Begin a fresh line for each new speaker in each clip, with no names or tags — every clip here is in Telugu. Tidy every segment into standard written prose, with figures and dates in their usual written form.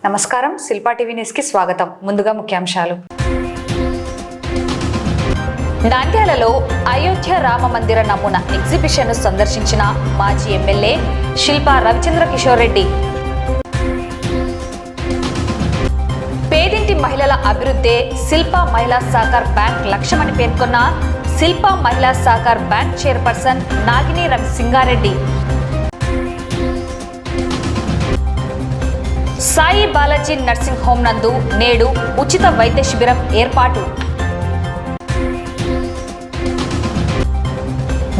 నమస్కారం, శిల్పా టీవీ న్యూస్ కి స్వాగతం. ముందుగా ముఖ్యాంశాలు. నంద్యాలలో అయోధ్య రామ మందిర నమూనా ఎగ్జిబిషన్ ను సందర్శించిన మాజీ ఎమ్మెల్యే శిల్పా రవిచంద్ర కిషోర్ రెడ్డి. పేదింటి మహిళల అభివృద్ధే శిల్పా మహిళా సహకార్ బ్యాంక్ లక్ష్యమని పేర్కొన్న శిల్పా మహిళా సహకార్ బ్యాంక్ చైర్పర్సన్ నాగిని రవిసింగారెడ్డి. సాయి బాలాజీ నర్సింగ్ హోం నందు నేడు ఉచిత వైద్య శిబిరం ఏర్పాటు.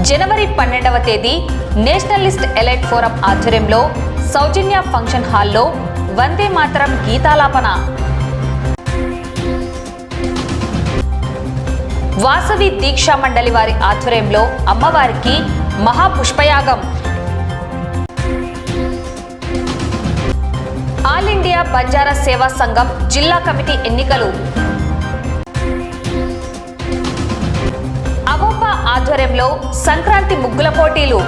జనవరి 12వ తేదీ నేషనలిస్ట్ ఎలైట్ ఫోరం ఆధ్వర్యంలో సౌజన్య ఫంక్షన్ హాల్లో వందే మాతరం గీతాలాపన. వాసవి దీక్షా మండలి వారి ఆధ్వర్యంలో అమ్మవారికి మహాపుష్పయాగం. ఆల్ ఇండియా బంజారా సేవా సంఘం జిల్లా కమిటీ ఎన్నికలు. అవోపా ఆధ్వర్యంలో సంక్రాంతి ముగ్గుల పోటీలు.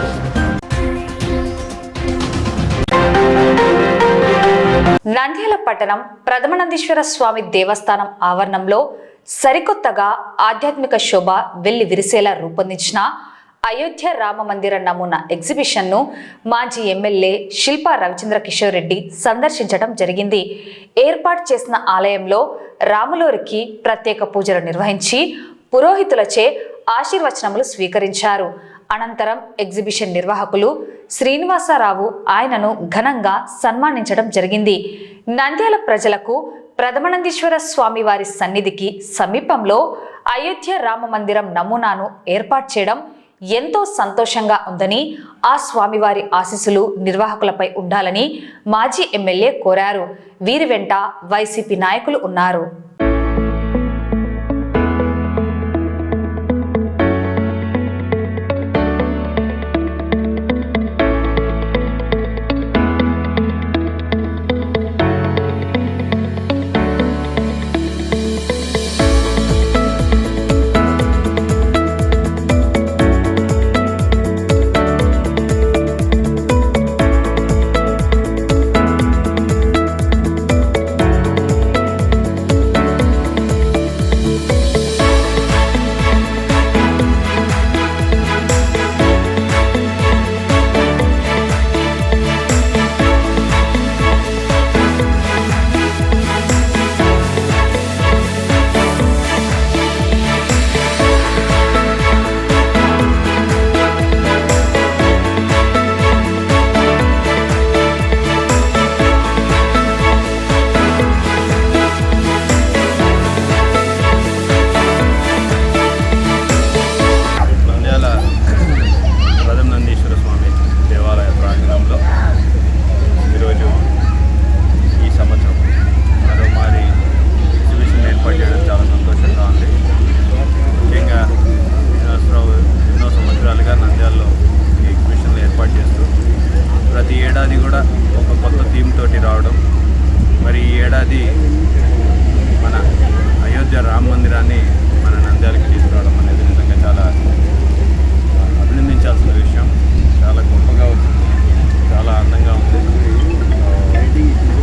నంద్యాల పట్టణం ప్రథమానందేశ్వర స్వామి దేవస్థానం ఆవరణంలో సరికొత్తగా ఆధ్యాత్మిక శోభ వెళ్లి విరిసేలా రూపొందించిన అయోధ్య రామ మందిర నమూనా ఎగ్జిబిషన్ ను మాజీ ఎమ్మెల్యే శిల్పా రవిచంద్ర కిషోర్ రెడ్డి సందర్శించడం జరిగింది. ఏర్పాటు చేసిన ఆలయంలో రాములోరికి ప్రత్యేక పూజలు నిర్వహించి పురోహితులచే ఆశీర్వచనములు స్వీకరించారు. అనంతరం ఎగ్జిబిషన్ నిర్వాహకులు శ్రీనివాసరావు ఆయనను ఘనంగా సన్మానించడం జరిగింది. నంద్యాల ప్రజలకు ప్రథమానందేశ్వర స్వామి వారి సన్నిధికి సమీపంలో అయోధ్య రామ మందిరం నమూనాను ఏర్పాటు చేయడం ఎంతో సంతోషంగా ఉందని, ఆ స్వామివారి ఆశీస్సులు నిర్వాహకులపై ఉండాలని మాజీ ఎమ్మెల్యే కోరారు. వీరి వెంట వైసీపీ నాయకులు ఉన్నారు.
మన అయోధ్య రామ మందిరాన్ని మన నంద్యాలకి తీసుకురావడం అనేది నిజంగా చాలా అభినందించాల్సిన విషయం. చాలా గొప్పగా ఉంది, చాలా అందంగా ఉంది.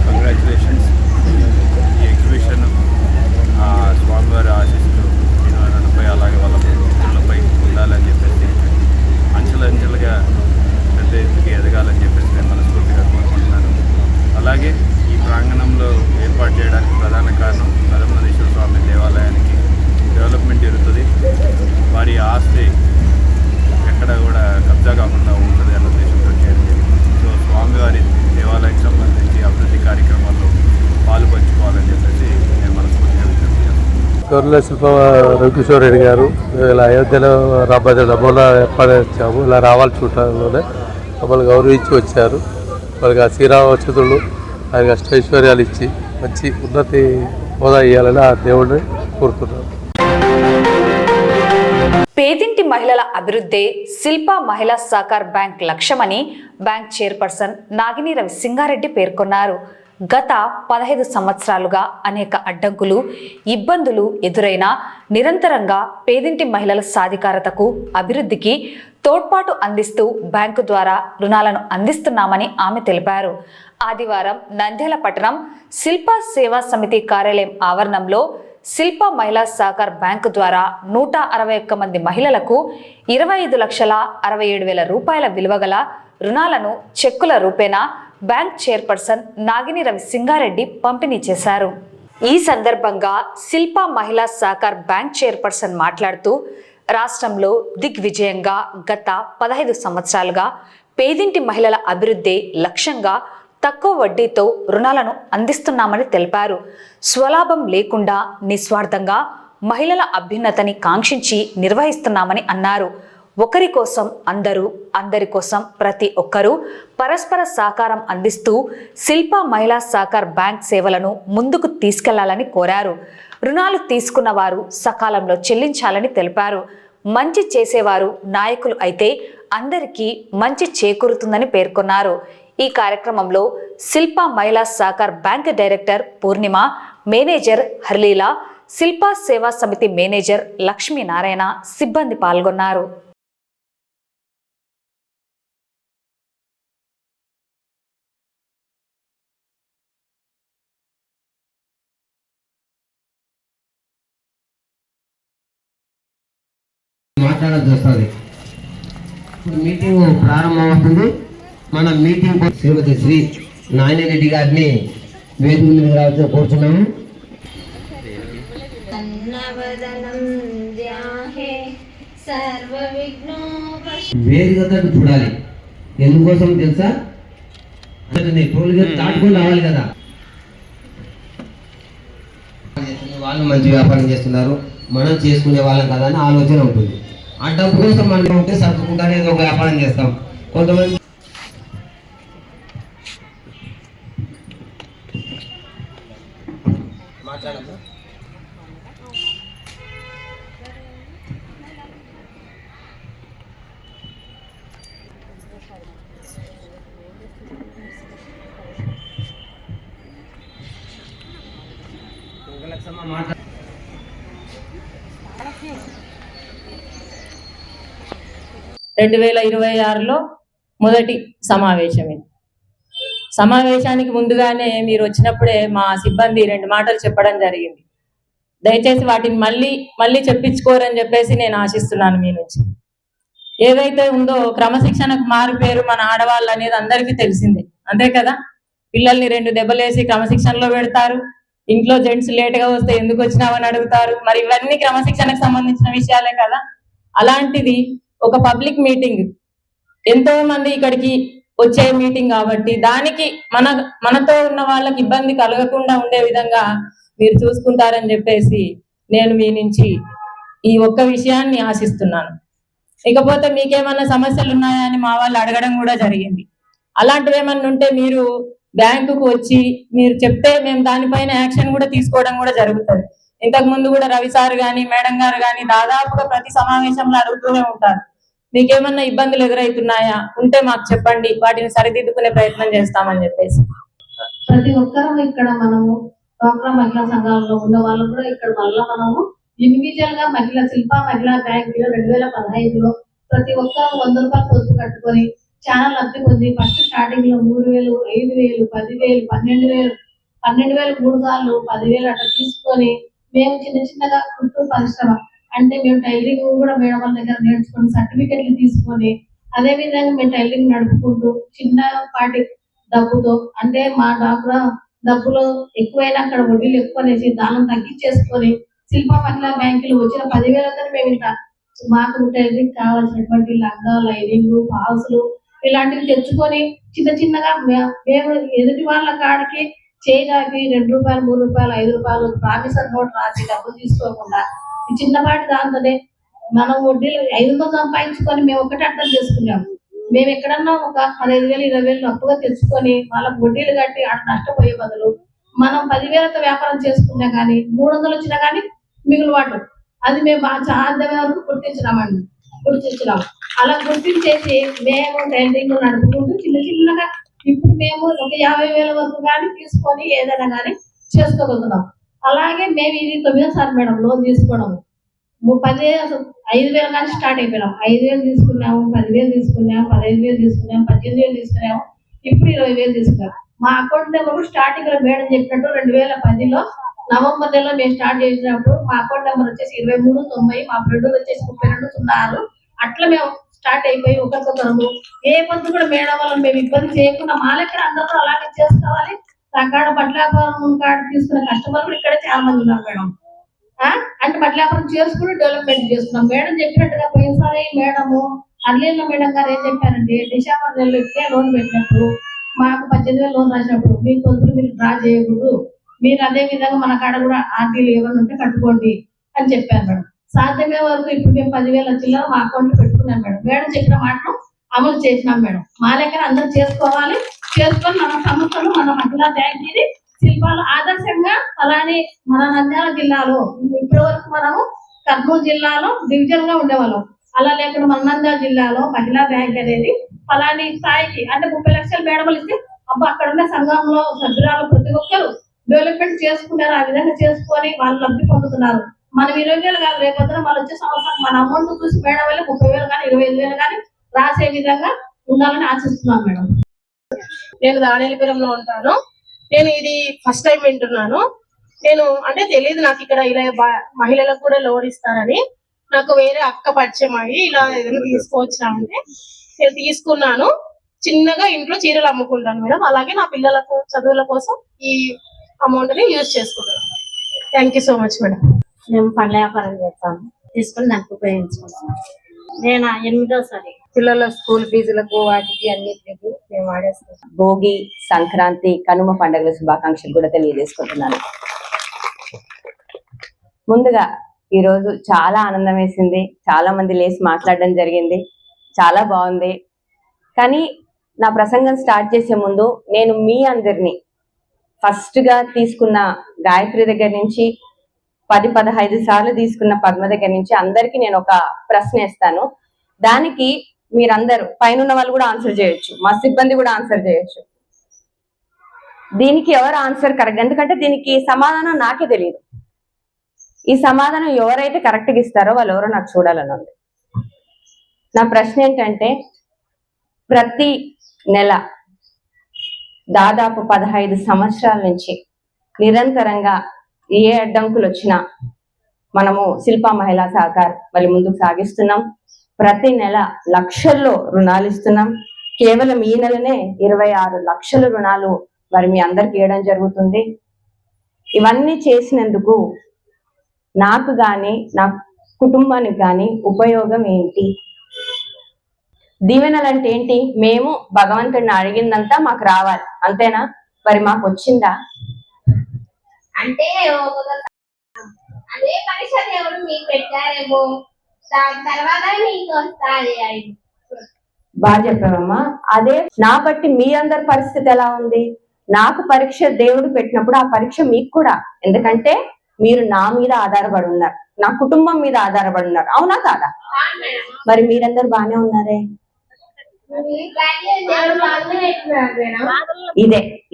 కంగ్రాచులేషన్స్. ఈ ఎగ్జిబిషన్ స్వామివారి ఆశీస్సులు దీనిపై అలాగే వాళ్ళ భక్తులపై ఉండాలని చెప్పేసి అంచెలంచెలుగా పెద్ద ఎత్తుకి ఎదగాలని చెప్పేసి నేను మనస్ఫూర్తిగా కోరుకుంటున్నాను. అలాగే ఈ ప్రాంగణంలో ఏర్పాటు చేయడానికి ప్రధాన కారణం ప్రథమానందేశ్వర స్వామి దేవాలయానికి డెవలప్మెంట్ జరుగుతుంది. వారి ఆస్తి ఎక్కడ కూడా కబ్జా కాకుండా ఉంటుంది అన్న ఉద్దేశంతో చేయడం జరిగింది. సో స్వామివారి దేవాలయానికి సంబంధించి అభివృద్ధి కార్యక్రమాల్లో పాలు పంచుకోవాలని చెప్పేసి నేను మనస్ఫూర్తిగా విజ్ఞప్తి చేస్తున్నాను.
శిల్పా రవికిషోర్ రెడ్డి గారు ఇలా అయోధ్యలో రాబోయే నమూనా ఏర్పాటు చేశాము. ఇలా రావాలి చూడటంలోనే మమ్మల్ని గౌరవించి వచ్చారు. వాళ్ళకి ఆ శ్రీరామచంద్రులు ఆయనకు అష్టైశ్వర్యాలు ఇచ్చి మంచి ఉన్నతి హోదా ఇవ్వాలని ఆ దేవుడిని కోరుతున్నాను.
పేదింటి మహిళల అభివృద్ధే శిల్పా మహిళా సహకార్ బ్యాంక్ లక్ష్యమని బ్యాంక్ చైర్పర్సన్ నాగిని రవిసింగారెడ్డి పేర్కొన్నారు. గత 15 సంవత్సరాలుగా అనేక అడ్డంకులు, ఇబ్బందులు ఎదురైనా నిరంతరంగా పేదింటి మహిళల సాధికారతకు, అభివృద్ధికి తోడ్పాటు అందిస్తూ బ్యాంకు ద్వారా రుణాలను అందిస్తున్నామని ఆమె తెలిపారు. ఆదివారం నంద్యాల పట్టణం శిల్పా సేవా సమితి కార్యాలయం ఆవరణంలో శిల్ప మహిళా సహకార్ బ్యాంకు ద్వారా 161 మంది మహిళలకు 25,67,000 రూపాయల విలువగల రుణాలను చెక్కుల రూపేణా బ్యాంక్ చైర్పర్సన్ నాగిని రవి సింగారెడ్డి పంపిణీ చేశారు. ఈ సందర్భంగా శిల్ప మహిళా సహకార్ బ్యాంక్ చైర్పర్సన్ మాట్లాడుతూ రాష్ట్రంలో దిగ్విజయంగా గత 15 సంవత్సరాలుగా పేదింటి మహిళల అభివృద్ధి లక్ష్యంగా తక్కువ వడ్డీతో రుణాలను అందిస్తున్నామని తెలిపారు. స్వలాభం లేకుండా నిస్వార్థంగా మహిళల అభ్యున్నతిని కాంక్షించి నిర్వహిస్తున్నామని అన్నారు. ఒకరి కోసం అందరూ, అందరి కోసం ప్రతి ఒక్కరూ పరస్పర సహకారం అందిస్తూ శిల్ప మహిళా సహకార్ బ్యాంక్ సేవలను ముందుకు తీసుకెళ్లాలని కోరారు. రుణాలు తీసుకున్న వారు సకాలంలో చెల్లించాలని తెలిపారు. మంచి చేసేవారు నాయకులు అయితే అందరికీ మంచి చేకూరుతుందని పేర్కొన్నారు. ఈ కార్యక్రమంలో శిల్ప మహిళా సహకార్ బ్యాంక్ డైరెక్టర్ పూర్ణిమ, మేనేజర్ హర్లీలా, శిల్పా సేవా సమితి మేనేజర్ లక్ష్మీనారాయణ సిబ్బంది పాల్గొన్నారు.
మాట్లాడాల్సి వస్తుంది. మీటింగ్ ప్రారంభమవుతుంది. మన మీటింగ్ శ్రీమతి శ్రీ నాగిని రెడ్డి గారిని వేదిక మీద రావాల్సి కోరుతున్నాము. వేదిక చూడాలి. ఎందుకోసం తెలుసా? టోల్గేట్ దాటుకొని రావాలి కదా. వాళ్ళు మంచి వ్యాపారం చేస్తున్నారు, మనం చేసుకునే వాళ్ళం కదా అని ఆలోచన ఉంటుంది. ఆ డబ్బు కోసం మనం ఉంటే సర్దుకుంటానే ఏదో ఒక వ్యాపారం చేస్తాం. కొంతమంది మాట్లాడమ్మా. మాట్లాడ
2026లో మొదటి సమావేశం ఇది. సమావేశానికి ముందుగానే మీరు వచ్చినప్పుడే మా సిబ్బంది 2 మాటలు చెప్పడం జరిగింది. దయచేసి వాటిని మళ్ళీ చెప్పించుకోరని చెప్పేసి నేను ఆశిస్తున్నాను మీ నుంచి. ఏదైతే ఉందో క్రమశిక్షణకు మారు పేరు మన ఆడవాళ్ళు అనేది అందరికీ తెలిసిందే, అంతే కదా. పిల్లల్ని 2 దెబ్బలేసి క్రమశిక్షణలో పెడతారు. ఇంట్లో జెంట్స్ లేట్గా వస్తే ఎందుకు వచ్చినావని అడుగుతారు. మరి ఇవన్నీ క్రమశిక్షణకు సంబంధించిన విషయాలే కదా. అలాంటిది ఒక పబ్లిక్ మీటింగ్, ఎంతో మంది ఇక్కడికి వచ్చే మీటింగ్ కాబట్టి దానికి మనతో ఉన్న వాళ్ళకి ఇబ్బంది కలగకుండా ఉండే విధంగా మీరు చూసుకుంటారని చెప్పేసి నేను మీ నుంచి ఈ ఒక్క విషయాన్ని ఆశిస్తున్నాను. ఇకపోతే మీకేమన్నా సమస్యలు ఉన్నాయా అని మా వాళ్ళు అడగడం కూడా జరిగింది. అలాంటివి ఏమన్నా ఉంటే మీరు బ్యాంకుకు వచ్చి మీరు చెప్తే మేము దానిపైన యాక్షన్ కూడా తీసుకోవడం కూడా జరుగుతుంది. ఇంతకు ముందు కూడా రవి సార్ గాని మేడం గారు గాని దాదాపుగా ప్రతి సమావేశంలో అడుగుతూనే ఉంటారు. మీకేమన్నా ఇబ్బందులు ఎదురవుతున్నాయా ఉంటే మాకు చెప్పండి, వాటిని సరిదిద్దుకునే ప్రయత్నం చేస్తామని చెప్పేసి.
ప్రతి ఒక్కరూ ఇక్కడ మనము డ్వాక్రా మహిళా సంఘాలలో ఉన్న వాళ్ళు కూడా ఇక్కడ మళ్ళీ మనము ఇండివిజువల్ గా శిల్పా మహిళా బ్యాంక్ 2015లో ప్రతి ఒక్కరు 100 రూపాయలు పొదుపు కట్టుకొని చాలా లబ్ధి పొంది ఫస్ట్ స్టార్టింగ్ లో 3,000, 5,000, 10,000, 12,000, 3 సార్లు 10,000 అట్లా తీసుకొని మేము చిన్నగా కుట్టు పరిశ్రమ అంటే మేము టైలరింగ్ కూడా మేడం వాళ్ళ దగ్గర నేర్చుకొని సర్టిఫికెట్లు తీసుకొని అదే విధంగా మేము టైలరింగ్ నడుపుకుంటూ చిన్నపాటి డబ్బుతో అంటే మా డాక్టర్ డబ్బులు ఎక్కువైనా అక్కడ వడ్డీలు ఎక్కువనేసి దానం తగ్గించేసుకొని శిల్ప మహిళా బ్యాంకులు వచ్చిన 10,000తో మేము ఇంత మాకు టైలరింగ్ కావాల్సినటువంటి లంగా, లైనింగ్, ఫాల్స్లు ఇలాంటివి తెచ్చుకొని చిన్నగా మేము ఎదుటి వాళ్ళ కాడికి చేయడానికి 2 రూపాయలు, 3 రూపాయలు, 5 రూపాయలు ప్రామిసర్ నోట్ రాసి డబ్బులు తీసుకోకుండా చిన్నపాటి దాంతోనే మనం వడ్డీలు 500 సంపాదించుకొని మేము ఒకటి అర్థం చేసుకున్నాము. మేము ఎక్కడన్నా ఒక 15,000, 20,000 అప్పుగా తెచ్చుకొని వాళ్ళకు వడ్డీలు కట్టి ఆడ నష్టపోయే బదులు మనం 10,000తో వ్యాపారం చేసుకున్నా కానీ 300 వచ్చినా కానీ మిగులు వాడు అది మేము బాగా చాలా వరకు గుర్తించినాము. అలా గుర్తించేసి మేము టైలరింగ్ నడుపుకుంటూ చిన్నగా ఇప్పుడు మేము ఒక 50,000 వరకు కానీ తీసుకొని ఏదైనా కానీ చేసుకోగలుగుతున్నాం. అలాగే మేము ఇది 9వ సారి మేడం లోన్ తీసుకోవడము 5,000 కానీ స్టార్ట్ అయిపోయినాం. 5,000 తీసుకున్నాము, 10,000 తీసుకున్నాము, 15,000 తీసుకున్నాము, 18,000 తీసుకున్నాము, ఇప్పుడు 20,000 తీసుకున్నాము. మా అకౌంట్ నెంబర్ కూడా స్టార్టింగ్ లో మేడం చెప్పినట్టు 2010లో నవంబర్ నెలలో మేము స్టార్ట్ చేసినప్పుడు మా అకౌంట్ నెంబర్ వచ్చేసి 2390, మా ఫ్రెండ్ వచ్చేసి 3206. అట్లా మేము స్టార్ట్ అయిపోయి ఒకరికొకరు ఏ పొద్దు కూడా మేడం వల్ల మేము ఇబ్బంది చేయకుండా మా లెక్కన అందరూ అలాగే చేసుకోవాలి. కాడ బట్టలాపురం కాడ తీసుకున్న కస్టమర్ కూడా ఇక్కడ చాలా మంది ఉన్నారు మేడం. అంటే బట్టలాపురం చేసుకుని డెవలప్మెంట్ చేసుకున్నాం. మేడం చెప్పినట్టుగా పోయినసారి మేడము అర్లీలో మేడం గారు ఏం చెప్పారంటే డిసెంబర్ నెలలో ఇస్తే లోన్ పెట్టినప్పుడు మాకు 18,000 లోన్ రాసినప్పుడు మీ పొద్దులు మీరు డ్రా చేయకూడదు, మీరు అదే విధంగా మన కాడ కూడా ఆర్టీలు ఏమైనా ఉంటే కట్టుకోండి అని చెప్పారు మేడం. సాధ్యమే వరకు ఇప్పుడు మేము 10,000 చిల్లర మా అకౌంట్ లో పెట్టుకున్నాం మేడం. మేడం చెప్పిన మాటను అమలు చేసినాం మేడం. మా లెక్కన అందరూ చేసుకోవాలి. చేసుకొని మన సంస్థలు మన మహిళా బ్యాంక్ ఇది శిల్పాలు ఆదర్శంగా అలానే మన నంద్యాల జిల్లాలో ఇప్పటి వరకు మనము కర్నూలు జిల్లాలో డివిజన్ గా ఉండేవాళ్ళం. అలా లేకుండా మన నంద్యాల జిల్లాలో మహిళా బ్యాంక్ అనేది ఫలాని స్థాయికి అంటే 30 లక్షల మేడములు ఇస్తే అప్పుడు అక్కడ ఉన్న సంఘంలో సభ్యురాలు ప్రతి ఒక్కరు డెవలప్మెంట్ చేసుకున్నారు. ఆ విధంగా చేసుకొని వాళ్ళు లబ్ధి పొందుతున్నారు. మనం 20,000 కాదు, రేపొద్దున వాళ్ళు వచ్చే సంవత్సరం మన అమౌంట్ చూసి మేడం వల్ల 30,000 కానీ 25,000 కానీ రాసే విధంగా ఉండాలని ఆశిస్తున్నాను మేడం.
నేను దానియలపురంలో ఉంటాను. నేను ఇది ఫస్ట్ టైం వింటున్నాను. నేను అంటే తెలియదు నాకు ఇక్కడ ఇలా మహిళలకు కూడా లోన్ ఇస్తారని. నాకు వేరే అక్క పరిచయం అయ్యి ఇలా ఏదైనా తీసుకొచ్చామంటే నేను తీసుకున్నాను. చిన్నగా ఇంట్లో చీరలు అమ్ముకుంటాను మేడం. అలాగే నా పిల్లలకు చదువుల కోసం ఈ అమౌంట్ ని యూజ్ చేసుకుంటాను. Thank you so much madam.
మేము పండ్ల వ్యాపారం చేస్తాము, తీసుకుని దానికి ఉపయోగించుకుంటాము. నేను 8వ
పిల్లల స్కూల్ ఫీజులకు వాటికి అన్నిటికి మేము వాడేస్తాం.
భోగి, సంక్రాంతి, కనుమ పండుగల శుభాకాంక్షలు కూడా తెలియజేసుకుంటున్నాను. ముందుగా ఈరోజు చాలా ఆనందం వేసింది. చాలా మంది లేచి మాట్లాడడం జరిగింది. చాలా బాగుంది. కానీ నా ప్రసంగం స్టార్ట్ చేసే ముందు నేను మీ అందరినీ ఫస్ట్గా తీసుకున్న గాయత్రి దగ్గర నుంచి 10-15 సార్లు తీసుకున్న పద్మ దగ్గర నుంచి అందరికీ నేను ఒక ప్రశ్న ఇస్తాను. దానికి మీరందరూ పైన వాళ్ళు కూడా ఆన్సర్ చేయొచ్చు, మా సిబ్బంది కూడా ఆన్సర్ చేయొచ్చు. దీనికి ఎవరు ఆన్సర్ కరెక్ట్, ఎందుకంటే దీనికి సమాధానం నాకే తెలియదు. ఈ సమాధానం ఎవరైతే కరెక్ట్గా ఇస్తారో వాళ్ళు ఎవరో నాకు చూడాలని ఉంది. నా ప్రశ్న ఏంటంటే, ప్రతి నెల దాదాపు 15 సంవత్సరాల నుంచి నిరంతరంగా ఏ అడ్డంకులు వచ్చినా మనము శిల్పా మహిళా సహకార్ మళ్ళీ ముందుకు సాగిస్తున్నాం. ప్రతి నెల లక్షల్లో రుణాలు ఇస్తున్నాం. కేవలం ఈ నెలనే 26 లక్షల రుణాలు మరి మీ అందరికి ఇవ్వడం జరుగుతుంది. ఇవన్నీ చేసినందుకు నాకు కానీ నా కుటుంబానికి కానీ ఉపయోగం ఏంటి? దీవెనలు అంటే ఏంటి? మేము భగవంతుడిని అడిగిందంతా మాకు రావాలి, అంతేనా? మరి మాకు వచ్చిందా?
అంటే అదే పరీక్ష దేవుడు మీకు పెట్టారేమో, దాని తర్వాత మీకు వస్తాయి.
బాగా చెప్పావమ్మా. అదే నా బట్టి మీ అందరి పరిస్థితి ఎలా ఉంది? నాకు పరీక్ష దేవుడు పెట్టినప్పుడు ఆ పరీక్ష మీకు కూడా, ఎందుకంటే మీరు నా మీద ఆధారపడి ఉన్నారు, నా కుటుంబం మీద ఆధారపడి ఉన్నారు. అవునా కాదా? మరి మీరందరూ బాగానే ఉన్నారే?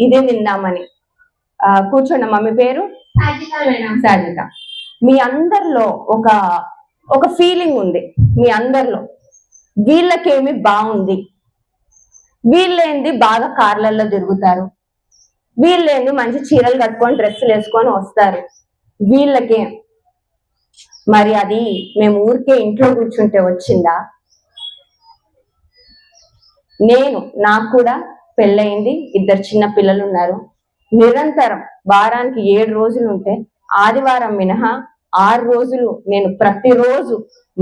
ఇదే విందామని కూర్చోండి. మమ్మీ పేరు సాజిత. మీ అందరిలో ఒక ఫీలింగ్ ఉంది. మీ అందరిలో వీళ్ళకేమి బాగుంది, వీళ్ళేంది బాగా కార్లలో తిరుగుతారు, వీళ్ళేంది మంచి చీరలు కట్టుకొని డ్రెస్సులు వేసుకొని వస్తారు, వీళ్ళకే మరి అది మేము ఊరికే ఇంట్లో కూర్చుంటే వచ్చిందా? నాకు కూడా పెళ్ళయింది, 2 చిన్న పిల్లలు ఉన్నారు. నిరంతరం వారానికి 7 రోజులు ఉంటే ఆదివారం మినహా 6 రోజులు నేను ప్రతిరోజు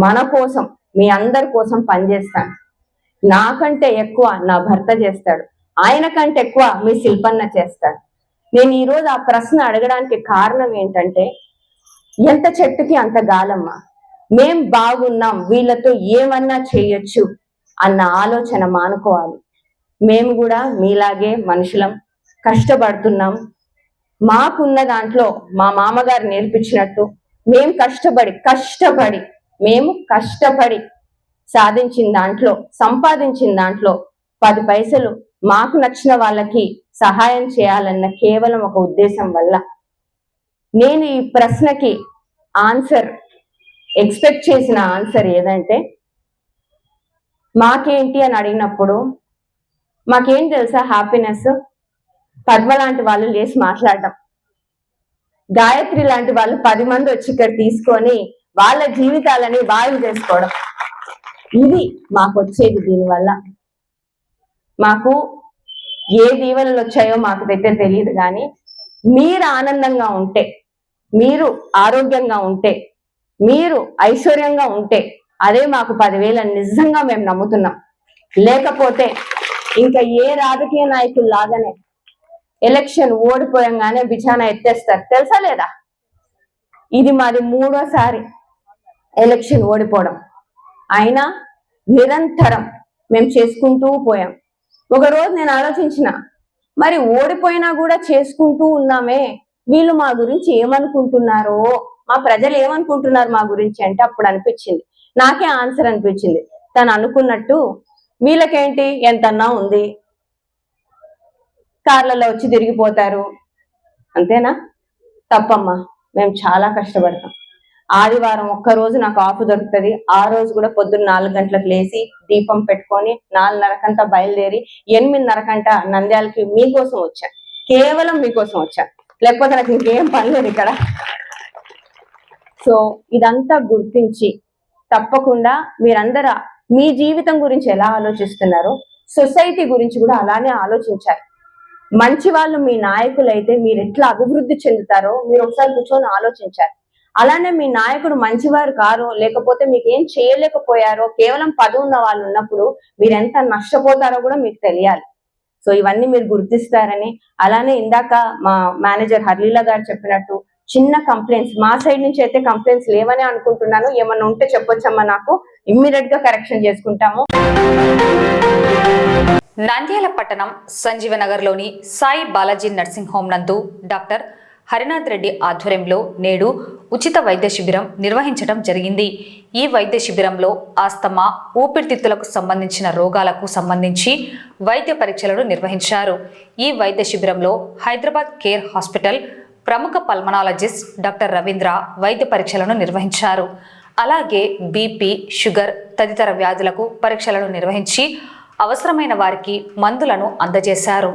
మన కోసం, మీ అందరి కోసం పనిచేస్తాను. నాకంటే ఎక్కువ నా భర్త చేస్తాడు, ఆయన కంటే ఎక్కువ మీ శిల్పన్న చేస్తాడు. నేను ఈరోజు ఆ ప్రశ్న అడగడానికి కారణం ఏంటంటే, ఎంత చెట్టుకి అంత గాలమ్మ. మేం బాగున్నాం, వీళ్ళతో ఏమన్నా చేయొచ్చు అన్న ఆలోచన మానుకోవాలి. మేము కూడా మీలాగే మనుషులం, కష్టపడుతున్నాం. మాకున్న దాంట్లో మా మామగారు నేర్పించినట్టు మేము కష్టపడి సాధించిన దాంట్లో, సంపాదించిన దాంట్లో 10 పైసలు మాకు నచ్చిన వాళ్ళకి సహాయం చేయాలన్న కేవలం ఒక ఉద్దేశం వల్ల నేను ఈ ప్రశ్నకి ఆన్సర్ ఎక్స్పెక్ట్ చేసిన ఆన్సర్ ఏదంటే, మాకేంటి అని అడిగినప్పుడు మాకేం తెలుసా హ్యాపీనెస్? పద్మ లాంటి వాళ్ళు లేచి మాట్లాడటం, గాయత్రి లాంటి వాళ్ళు 10 మంది వచ్చి ఇక్కడ తీసుకొని వాళ్ళ జీవితాలని బాగు చేసుకోవడం, ఇది మాకు వచ్చేది. దీనివల్ల మాకు ఏ దీవెనలు వచ్చాయో మాకైతే తెలియదు, కానీ మీరు ఆనందంగా ఉంటే, మీరు ఆరోగ్యంగా ఉంటే, మీరు ఐశ్వర్యంగా ఉంటే అదే మాకు 10,000 నిజంగా మేము నమ్ముతున్నాం. లేకపోతే ఇంకా ఏ రాజకీయ నాయకులు లాగానే ఎలక్షన్ ఓడిపోయంగానే బిచానా ఎత్తేస్తారు, తెలుసా లేదా? ఇది మాది 3వ ఎలక్షన్ ఓడిపోవడం. అయినా నిరంతరం మేము చేసుకుంటూ పోయాం. ఒకరోజు నేను ఆలోచించిన, మరి ఓడిపోయినా కూడా చేసుకుంటూ ఉన్నామే, వీళ్ళు మా గురించి ఏమనుకుంటున్నారో, మా ప్రజలు ఏమనుకుంటున్నారు మా గురించి అంటే అప్పుడు అనిపించింది, నాకే ఆన్సర్ అనిపించింది. తను అనుకున్నట్టు వీళ్ళకేంటి, ఎంతన్నా ఉంది, కార్లలో వచ్చి తిరిగిపోతారు, అంతేనా? తప్పమ్మా, మేము చాలా కష్టపడతాం. ఆదివారం ఒక్కరోజు నాకు ఆఫ్ దొరుకుతుంది. ఆ రోజు కూడా పొద్దున్న 4 గంటలకు లేచి దీపం పెట్టుకొని 4:30 బయలుదేరి 8:30 నంద్యాలకి మీకోసం వచ్చాను, కేవలం మీకోసం వచ్చాను. లేకపోతే నాకు ఇంకేం పని లేదు ఇక్కడ. సో ఇదంతా గుర్తించి తప్పకుండా మీరందరూ మీ జీవితం గురించి ఎలా ఆలోచిస్తున్నారో సొసైటీ గురించి కూడా అలానే ఆలోచించాలి. మంచి వాళ్ళు మీ నాయకులు అయితే మీరు ఎట్లా అభివృద్ధి చెందుతారో మీరు ఒకసారి కూర్చొని ఆలోచించాలి. అలానే మీ నాయకుడు మంచివారు కారో, లేకపోతే మీకు ఏం చేయలేకపోయారో, కేవలం పదవి ఉన్న వాళ్ళు ఉన్నప్పుడు మీరు ఎంత నష్టపోతారో కూడా మీకు తెలియాలి. సో ఇవన్నీ మీరు గుర్తిస్తారని, అలానే ఇందాక మా మేనేజర్ హర్లీలా గారు చెప్పినట్టు చిన్న కంప్లైంట్స్ మా సైడ్ నుంచి అయితే కంప్లైంట్స్ లేవని అనుకుంటున్నాను. ఏమన్నా ఉంటే చెప్పొచ్చమ్మా, నాకు ఇమ్మీడియట్ గా కరెక్షన్ చేసుకుంటాము.
నంద్యాల పట్టణం సంజీవనగర్లోని సాయి బాలాజీ నర్సింగ్ హోమ్ నందు డాక్టర్ హరినాథ్ రెడ్డి ఆధ్వర్యంలో నేడు ఉచిత వైద్య శిబిరం నిర్వహించడం జరిగింది. ఈ వైద్య శిబిరంలో ఆస్తమా, ఊపిరితిత్తులకు సంబంధించిన రోగాలకు సంబంధించి వైద్య పరీక్షలను నిర్వహించారు. ఈ వైద్య శిబిరంలో హైదరాబాద్ కేర్ హాస్పిటల్ ప్రముఖ పల్మనాలజిస్ట్ డాక్టర్ రవీంద్ర వైద్య పరీక్షలను నిర్వహించారు. అలాగే బీపీ, షుగర్ తదితర వ్యాధులకు పరీక్షలను నిర్వహించి అవసరమైన వారికి మందులను అందజేశారు.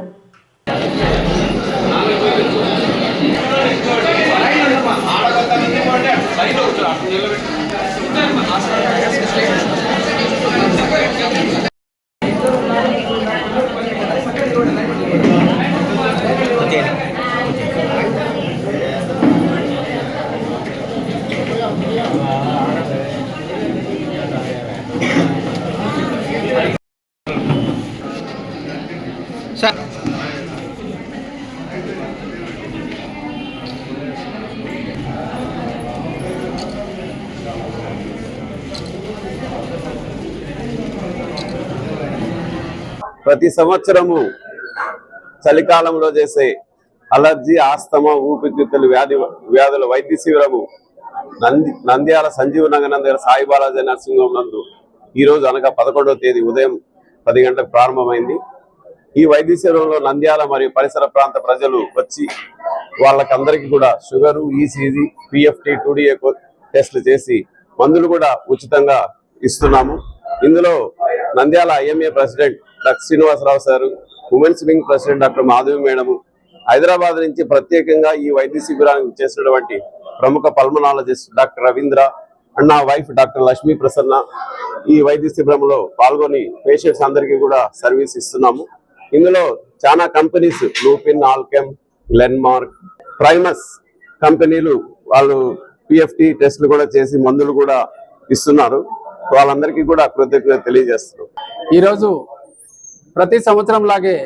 ప్రతి సంవత్సరము చలికాలంలో చేసే అలర్జీ, ఆస్తమా, ఊపిరితిత్తుల వ్యాధుల వైద్య శిబిరము నంద్యాల సంజీవనగర్ నందు సాయి బాలాజీ నర్సింగ్ హోమ్ నందు ఈరోజు అనగా 11వ తేదీ ఉదయం 10 గంటలకు ప్రారంభమైంది. ఈ వైద్య శిబిరంలో నంద్యాల మరియు పరిసర ప్రాంత ప్రజలు వచ్చి వాళ్ళకందరికీ కూడా షుగరు, ఈసీజీ, పిఎఫ్టీ, 2DA టెస్టులు చేసి మందులు కూడా ఉచితంగా ఇస్తున్నాము. ఇందులో Nandyal IMA president doctor Srinivasa Rao sir, women's wing president doctor Madhavi madam, Hyderabad నుంచి ప్రత్యేకంగా ఈ వైద్య శిబిరానికి చేసినటువంటి ప్రముఖ పల్మనాలజిస్ట్ డాక్టర్ రవీంద్ర అండ్ నా వైఫ్ డాక్టర్ లక్ష్మీ ప్రసన్న ఈ వైద్య శిబిరంలో పాల్గొని పేషెంట్స్ అందరికీ కూడా సర్వీస్ ఇస్తున్నాము. ఇందులో చాలా కంపెనీస్ లూపిన్, ఆల్కెమ్, గ్లెన్మార్క్, ప్రైమస్ కంపెనీలు వాళ్ళు పిఎఫ్టీ టెస్టులు కూడా చేసి మందులు కూడా ఇస్తున్నారు. వాళ్ళందరికీ కూడా కృతజ్ఞత తెలియజేస్తున్నాం.
ఈరోజు ప్రతి సంవత్సరం లాగే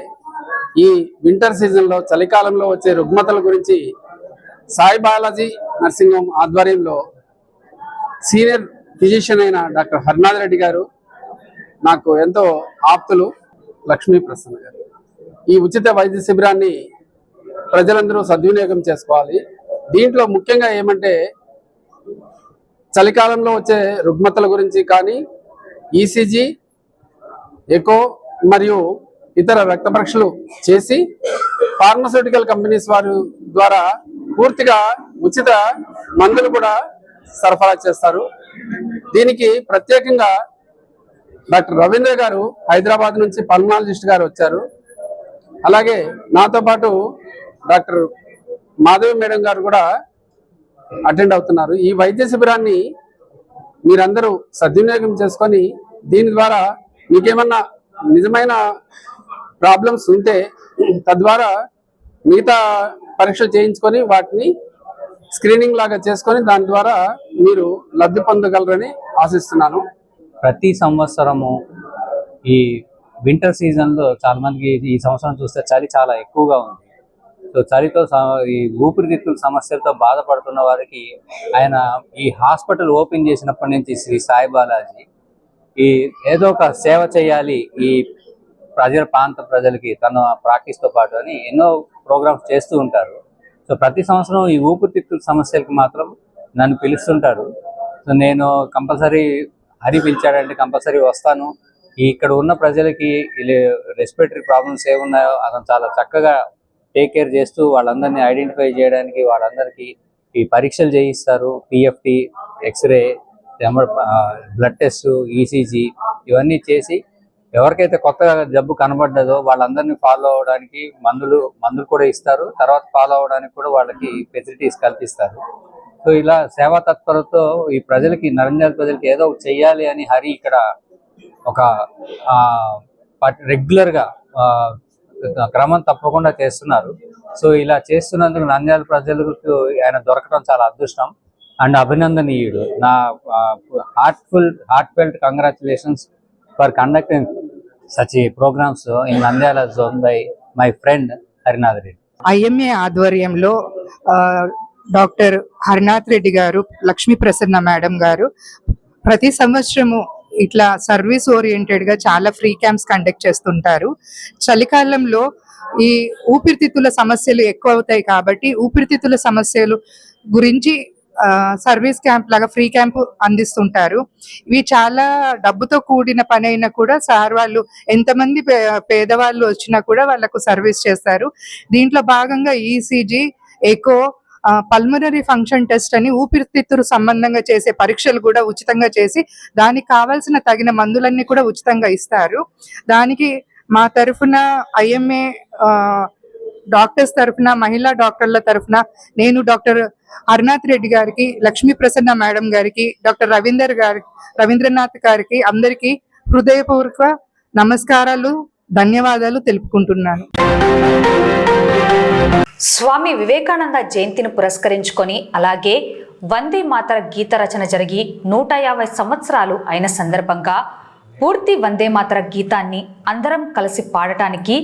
ఈ వింటర్ సీజన్లో చలికాలంలో వచ్చే రుగ్మతల గురించి సాయి బాలాజీ నర్సింగ్ హోమ్ ఆధ్వర్యంలో సీనియర్ ఫిజిషియన్ అయిన డాక్టర్ హరినాథ్ రెడ్డి గారు, నాకు ఎంతో ఆప్తులు లక్ష్మీ ప్రసన్న గారు, ఈ ఉచిత వైద్య శిబిరాన్ని ప్రజలందరూ సద్వినియోగం చేసుకోవాలి. దీంట్లో ముఖ్యంగా ఏమంటే చలికాలంలో వచ్చే రుగ్మతల గురించి కానీ ఈసీజీ, ఎకో మరియు ఇతర రక్త పరీక్షలు చేసి ఫార్మస్యూటికల్ కంపెనీస్ వారి ద్వారా పూర్తిగా ఉచిత మందులు కూడా సరఫరా చేస్తారు. దీనికి ప్రత్యేకంగా డాక్టర్ రవీంద్ర గారు హైదరాబాద్ నుంచి పల్మనాలజిస్ట్ గారు వచ్చారు. అలాగే నాతో పాటు డాక్టర్ మాధవి మేడం గారు కూడా అటెండ్ అవుతున్నారు. ఈ వైద్య శిబిరాన్ని మీరందరూ సద్వినియోగం చేసుకొని దీని ద్వారా మీకేమన్నా నిజమైన ప్రాబ్లమ్స్ ఉంటే తద్వారా మిగతా పరీక్షలు చేయించుకొని వాటిని స్క్రీనింగ్ లాగా చేసుకొని దాని ద్వారా మీరు లబ్ధి పొందగలరని ఆశిస్తున్నాను.
ప్రతి సంవత్సరము ఈ వింటర్ సీజన్లో చాలా మందికి ఈ సంవత్సరం చూస్తే చలి చాలా ఎక్కువగా ఉంది. సో చలితో ఈ ఊపిరితిత్తుల సమస్యలతో బాధపడుతున్న వారికి ఆయన ఈ హాస్పిటల్ ఓపెన్ చేసినప్పటి నుంచి శ్రీ సాయి బాలాజీ ఈ ఏదో ఒక సేవ చేయాలి ఈ ప్రాంత ప్రజలకి తన ప్రాక్టీస్తో పాటు అని ఎన్నో ప్రోగ్రామ్స్ చేస్తూ ఉంటారు. సో ప్రతి సంవత్సరం ఈ ఊపిరితిత్తుల సమస్యలకి మాత్రం నన్ను పిలుస్తుంటారు. సో నేను కంపల్సరీ హరి పిలిచాడంటే కంపల్సరీ వస్తాను. ఇక్కడ ఉన్న ప్రజలకి రెస్పిరేటరీ ప్రాబ్లమ్స్ ఏమున్నాయో అతను చాలా చక్కగా టేక్ కేర్ చేస్తూ వాళ్ళందరినీ ఐడెంటిఫై చేయడానికి వాళ్ళందరికీ ఈ పరీక్షలు చేయిస్తారు. PFT, X-ray, blood test, ECG ఇవన్నీ చేసి ఎవరికైతే కొత్తగా జబ్బు కనబడ్డదో వాళ్ళందరినీ ఫాలో అవడానికి మందులు కూడా ఇస్తారు. తర్వాత ఫాలో అవడానికి కూడా వాళ్ళకి ఫెసిలిటీస్ కల్పిస్తారు. సో ఇలా సేవా తత్పరతో ఈ ప్రజలకి నంద్యాల ప్రజలకి ఏదో చెయ్యాలి అని హరి ఇక్కడ ఒక రెగ్యులర్గా క్రమం తప్పకుండా చేస్తున్నారు. సో ఇలా చేస్తున్నందుకు నంద్యాల ప్రజలకు ఆయన దొరకడం చాలా అదృష్టం అండ్ అభినందనీయుడు. నా heartfelt congratulations for conducting such a programs in Nandyala zone by my friend Harinath Reddy.
IMA ఆధ్వర్యంలో డాక్టర్ హరినాథ్ రెడ్డి గారు, లక్ష్మీ ప్రసన్న మేడం గారు ప్రతి సంవత్సరము ఇట్లా సర్వీస్ ఓరియంటెడ్ గా చాలా ఫ్రీ క్యాంప్స్ కండక్ట్ చేస్తుంటారు. చలికాలంలో ఈ ఊపిరితిత్తుల సమస్యలు ఎక్కువ అవుతాయి కాబట్టి ఊపిరితిత్తుల సమస్యలు గురించి సర్వీస్ క్యాంప్ లాగా ఫ్రీ క్యాంప్ అందిస్తుంటారు. ఇవి చాలా డబ్బుతో కూడిన పని అయినా కూడా సార్ వాళ్ళు ఎంతమంది పేదవాళ్ళు వచ్చినా కూడా వాళ్ళకు సర్వీస్ చేస్తారు. దీంట్లో భాగంగా ECG, echo, pulmonary function test అని ఊపిరితిత్తులు సంబంధంగా చేసే పరీక్షలు కూడా ఉచితంగా చేసి దానికి కావాల్సిన తగిన మందులన్నీ కూడా ఉచితంగా ఇస్తారు. దానికి మా తరఫున ఐఎంఏ డాక్టర్స్ తరఫున, మహిళా డాక్టర్ల తరఫున నేను డాక్టర్ హరినాథ్ రెడ్డి గారికి, లక్ష్మీ ప్రసన్న మేడం గారికి, డాక్టర్ రవీంద్రనాథ్ గారికి అందరికీ హృదయపూర్వక నమస్కారాలు, ధన్యవాదాలు తెలుపుకుంటున్నాను.
స్వామి వివేకానంద జయంతిని పురస్కరించుకొని అలాగే వందే మాతర గీత రచన జరిగి 150 సంవత్సరాలు అయిన సందర్భంగా పూర్తి వందే మాతర గీతాన్ని అందరం కలిసి పాడటానికి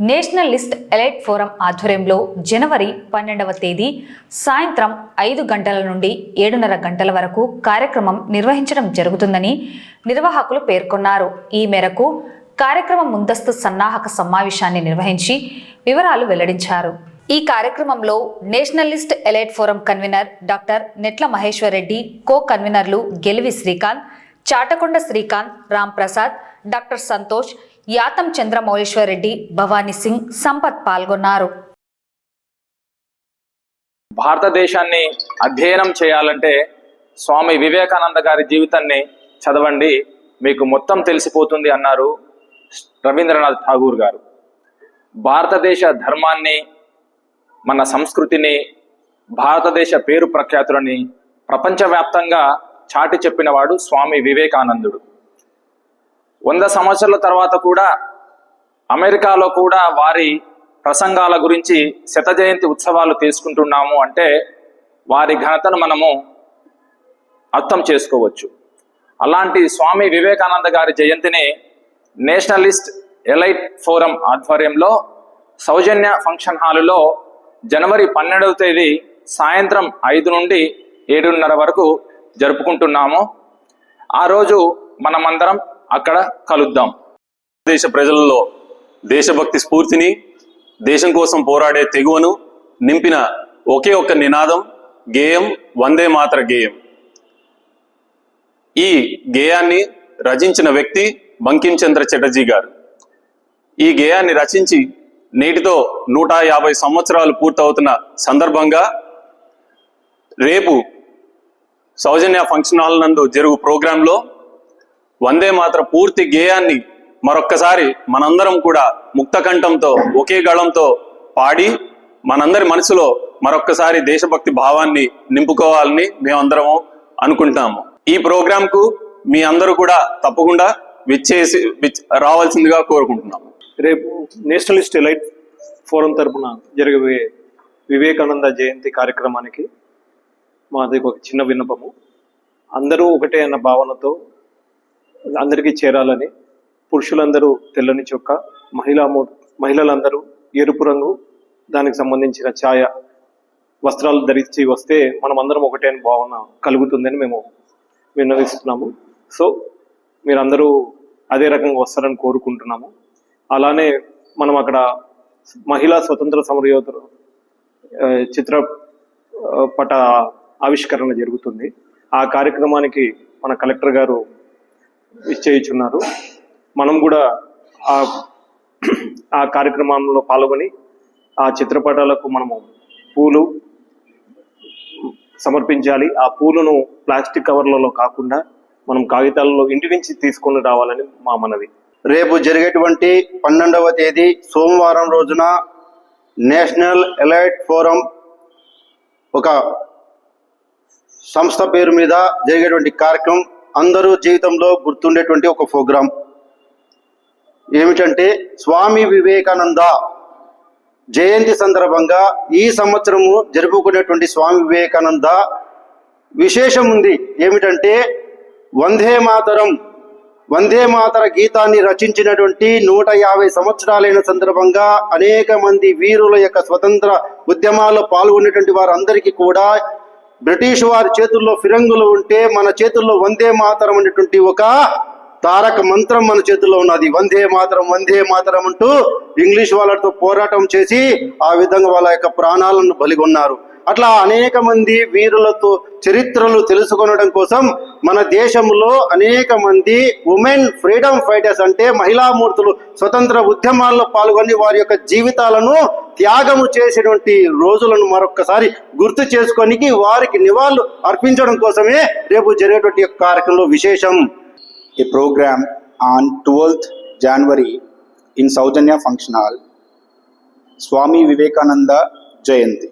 నేషనల్ లిస్ట్ ఎలైట్ ఫోరం ఆధ్వర్యంలో జనవరి 12వ తేదీ సాయంత్రం 5 గంటల నుండి 7:30 గంటల వరకు కార్యక్రమం నిర్వహించడం జరుగుతుందని నిర్వాహకులు పేర్కొన్నారు. ఈ మేరకు కార్యక్రమం ముందస్తు సన్నాహక సమావేశాన్ని నిర్వహించి వివరాలు వెల్లడించారు. ఈ కార్యక్రమంలో nationalist elite forum convener doctor Netla Maheshwar Reddy, co కన్వీనర్లు గెలివి శ్రీకాంత్, చాటకొండ శ్రీకాంత్, రామ్ ప్రసాద్, డాక్టర్ సంతోష్, యాతం చంద్రమౌళేశ్వర్ రెడ్డి, భవానీ సింగ్, సంపత్ పాల్గొన్నారు.
భారతదేశాన్ని అధ్యయనం చేయాలంటే స్వామి వివేకానంద గారి జీవితాన్ని చదవండి, మీకు మొత్తం తెలిసిపోతుంది అన్నారు రవీంద్రనాథ్ ఠాగూర్ గారు. భారతదేశ ధర్మాన్ని, మన సంస్కృతిని, భారతదేశ పేరు ప్రఖ్యాతులని ప్రపంచవ్యాప్తంగా చాటి చెప్పినవాడు స్వామి వివేకానందుడు. 100 సంవత్సరాల తర్వాత కూడా అమెరికాలో కూడా వారి ప్రసంగాల గురించి 100వ జయంతి ఉత్సవాలు తీసుకుంటున్నాము అంటే వారి ఘనతను మనము అర్థం చేసుకోవచ్చు. అలాంటి స్వామి వివేకానంద గారి జయంతిని నేషనలిస్ట్ ఎలైట్ ఫోరం ఆధ్వర్యంలో సౌజన్య ఫంక్షన్ హాలులో జనవరి 12వ తేదీ సాయంత్రం 5 నుండి 7:30 వరకు జరుపుకుంటున్నాము. ఆ రోజు మనమందరం అక్కడ కలుద్దాం.
దేశ ప్రజలలో దేశభక్తి స్ఫూర్తిని, దేశం కోసం పోరాడే తెగువను నింపిన ఒకే ఒక్క నినాదం గేయం వందే మాతర గేయం. ఈ గేయాన్ని రచించిన వ్యక్తి బంకిం చంద్ర చటర్జీ గారు. ఈ గేయాన్ని రచించి నేటితో 150 సంవత్సరాలు పూర్తవుతున్న సందర్భంగా రేపు సౌజన్య ఫంక్షన్ హాల్ నందు జరుగు ప్రోగ్రాంలో వందే మాతర పూర్తి గేయాన్ని మరొక్కసారి మనందరం కూడా ముక్త కంఠంతో ఒకే గళంతో పాడి మనందరి మనసులో మరొక్కసారి దేశభక్తి భావాన్ని నింపుకోవాలని మేమందరము అనుకుంటాము. ఈ ప్రోగ్రాంకు మీ అందరూ కూడా తప్పకుండా రావాల్సిందిగా కోరుకుంటున్నాము.
రేపు నేషనలిస్ట్ ఎలైట్ ఫోరం తరపున జరిగే వివేకానంద జయంతి కార్యక్రమానికి మాది ఒక చిన్న విన్నపము. అందరూ ఒకటే అన్న భావనతో అందరికీ చేరాలని, పురుషులందరూ తెల్లని చొక్కా, మహిళలందరూ ఎరుపు రంగు దానికి సంబంధించిన ఛాయ వస్త్రాలు ధరించి వస్తే మనం అందరం ఒకటే అని భావన కలుగుతుందని మేము విన్నవిస్తున్నాము. సో మీరందరూ అదే రకంగా వస్తారని కోరుకుంటున్నాము. అలానే మనం అక్కడ మహిళా స్వతంత్ర సమరయోధులు చిత్రపట ఆవిష్కరణ జరుగుతుంది. ఆ కార్యక్రమానికి మన కలెక్టర్ గారు నిశ్చయించున్నారు. మనం కూడా ఆ కార్యక్రమంలో పాల్గొని ఆ చిత్రపటాలకు మనము పూలు సమర్పించాలి. ఆ పూలను ప్లాస్టిక్ కవర్లలో కాకుండా మనం కాగితాలలో ఇంటి నుంచి తీసుకొని రావాలని మా మనవి.
రేపు జరిగేటువంటి 12వ తేదీ సోమవారం రోజున నేషనల్ ఎలైట్ ఫోరం ఒక సంస్థ పేరు మీద జరిగేటువంటి కార్యక్రమం అందరూ జీవితంలో గుర్తుండేటువంటి ఒక ప్రోగ్రాం ఏమిటంటే స్వామి వివేకానంద జయంతి సందర్భంగా ఈ సంవత్సరము జరుపుకునేటువంటి స్వామి వివేకానంద విశేషం ఉంది. ఏమిటంటే వందే మాతర గీతాన్ని రచించినటువంటి 150 సంవత్సరాలైన సందర్భంగా అనేక మంది వీరుల యొక్క స్వతంత్ర ఉద్యమాల్లో పాల్గొనేటువంటి వారందరికీ కూడా బ్రిటిష్ వారి చేతుల్లో ఫిరంగులు ఉంటే మన చేతుల్లో వందే మాతరం అనేటువంటి ఒక తారక మంత్రం మన చేతుల్లో ఉన్నది. వందే మాతరం అంటూ ఇంగ్లీష్ వాళ్ళతో పోరాటం చేసి ఆ విధంగా వాళ్ళ యొక్క ప్రాణాలను బలిగొన్నారు. అట్లా అనేక మంది వీరులతో చరిత్రలు తెలుసుకొనడం కోసం మన దేశంలో అనేక మంది ఉమెన్ ఫ్రీడమ్ ఫైటర్స్ అంటే మహిళామూర్తులు స్వతంత్ర ఉద్యమాల్లో పాల్గొని వారి యొక్క జీవితాలను త్యాగము చేసినటువంటి రోజులను మరొక్కసారి గుర్తు చేసుకోనికి వారికి నివాళులు అర్పించడం కోసమే రేపు జరిగేటువంటి కార్యక్రమంలో విశేషం.
A program on 12th January in Saujanya Function Hall, Swami Vivekananda Jayanti.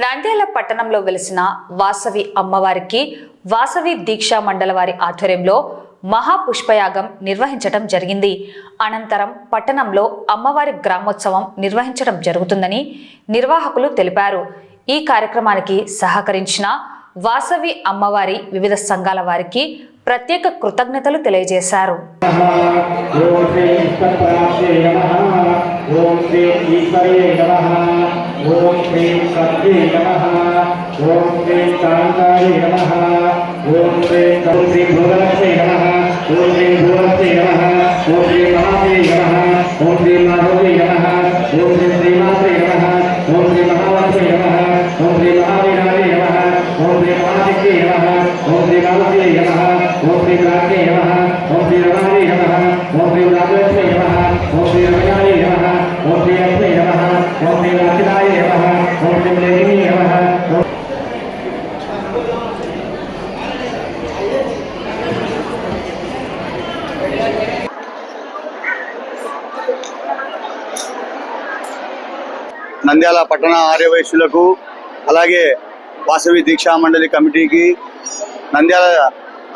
Nandyal పట్టణంలో వెలిసిన వాసవి అమ్మవారికి వాసవి దీక్షా మండల వారి ఆధ్వర్యంలో మహాపుష్పయాగం నిర్వహించడం జరిగింది. అనంతరం పట్టణంలో అమ్మవారి గ్రామోత్సవం నిర్వహించడం జరుగుతుందని నిర్వాహకులు తెలిపారు. ఈ కార్యక్రమానికి సహకరించిన వాసవి అమ్మవారి వివిధ సంఘాల వారికి ప్రత్యేక కృతజ్ఞతలు తెలియజేశారు.
నంద్యాల పట్టణ ఆర్యవైశ్యులకు అలాగే వాసవి దీక్షా మండలి కమిటీకి, నంద్యాల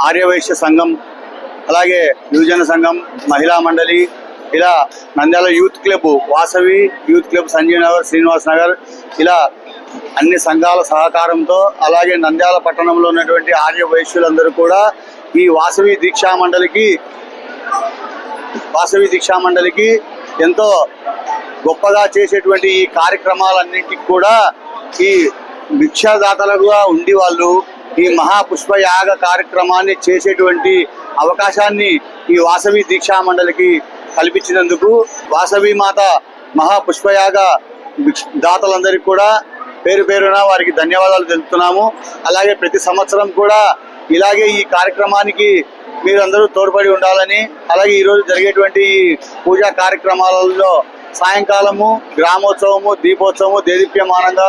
ఆర్యవైశ్య సంఘం, అలాగే యువజన సంఘం, మహిళా మండలి, ఇలా Nandyal youth club, Vasavi youth club, Sanjeev Nagar, Srinivas Nagar, ఇలా అన్ని సంఘాల సహకారంతో అలాగే నంద్యాల పట్టణంలో ఉన్నటువంటి ఆర్యవైశ్యులందరూ కూడా ఈ వాసవి దీక్షా మండలికి ఎంతో గొప్పగా చేసేటువంటి ఈ కార్యక్రమాలన్నింటికి కూడా ఈ భిక్షాదాతలుగా ఉండి వాళ్ళు ఈ మహాపుష్పయాగ కార్యక్రమాన్ని చేసేటువంటి అవకాశాన్ని ఈ వాసవి దీక్షా మండలికి కల్పించినందుకు వాసవి మాత మహాపుష్పయాగ దాతలందరికీ కూడా పేరు పేరున వారికి ధన్యవాదాలు తెలుపుతున్నాము. అలాగే ప్రతి సంవత్సరం కూడా ఇలాగే ఈ కార్యక్రమానికి మీరందరూ తోడ్పడి ఉండాలని, అలాగే ఈరోజు జరిగేటువంటి పూజా కార్యక్రమాలలో సాయంకాలము గ్రామోత్సవము, దీపోత్సవము దేదీప్యమానంగా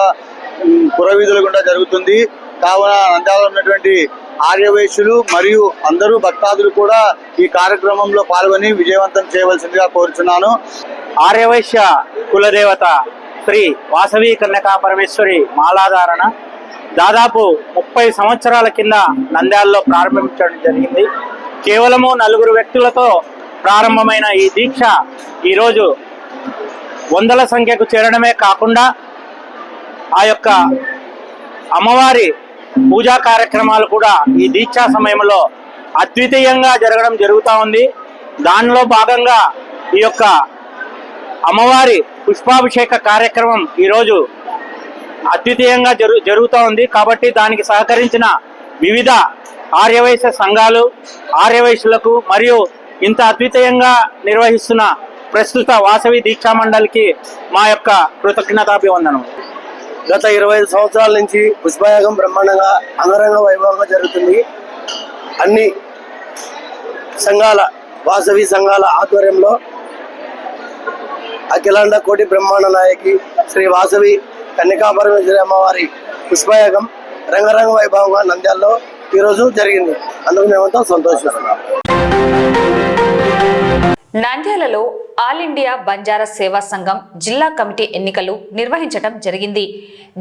పురవీధుల గుండా జరుగుతుంది. కావున నంద్యాలలో ఉన్నటువంటి ఆర్యవైశ్యులు మరియు అందరూ భక్తాదులు కూడా ఈ కార్యక్రమంలో పాల్గొని విజయవంతం చేయవలసిందిగా కోరుచున్నాను.
ఆర్యవైశ్య కులదేవత శ్రీ వాసవి కన్యకా పరమేశ్వరి మాలాధారణ దాదాపు 30 సంవత్సరాల కింద నంద్యాలలో ప్రారంభించడం జరిగింది. కేవలము 4 వ్యక్తులతో ప్రారంభమైన ఈ దీక్ష ఈరోజు వందల సంఖ్యకు చేరడమే కాకుండా ఆ యొక్క అమ్మవారి పూజా కార్యక్రమాలు కూడా ఈ దీక్షా సమయంలో అద్వితీయంగా జరుగుతూ ఉంది. దానిలో భాగంగా ఈ యొక్క అమ్మవారి పుష్పాభిషేక కార్యక్రమం ఈరోజు అద్వితీయంగా జరుగుతూ ఉంది. కాబట్టి దానికి సహకరించిన వివిధ ఆర్యవైశ్య సంఘాలు, ఆర్యవైశ్యులకు మరియు ఇంత అద్వితీయంగా నిర్వహిస్తున్న ప్రస్తుత వాసవి దీక్షా మండలికి మా యొక్క కృతజ్ఞతాభివందనం.
గత 25 సంవత్సరాల నుంచి పుష్పయాగం బ్రహ్మాండంగా అంగరంగ వైభవంగా జరుగుతుంది. అన్ని సంఘాల వాసవి సంఘాల ఆధ్వర్యంలో అఖిలాండ కోటి బ్రహ్మాండ నాయకి శ్రీ వాసవి కన్యకా పరమేశ్వరి అమ్మవారి పుష్పయాగం రంగరంగ వైభవంగా నంద్యాలలో ఈరోజు జరిగింది. అందుకు మేమంతా సంతోషిస్తున్నాం.
నంద్యాలలో ఆల్ ఇండియా బంజారా సేవా సంఘం జిల్లా కమిటీ ఎన్నికలు నిర్వహించడం జరిగింది.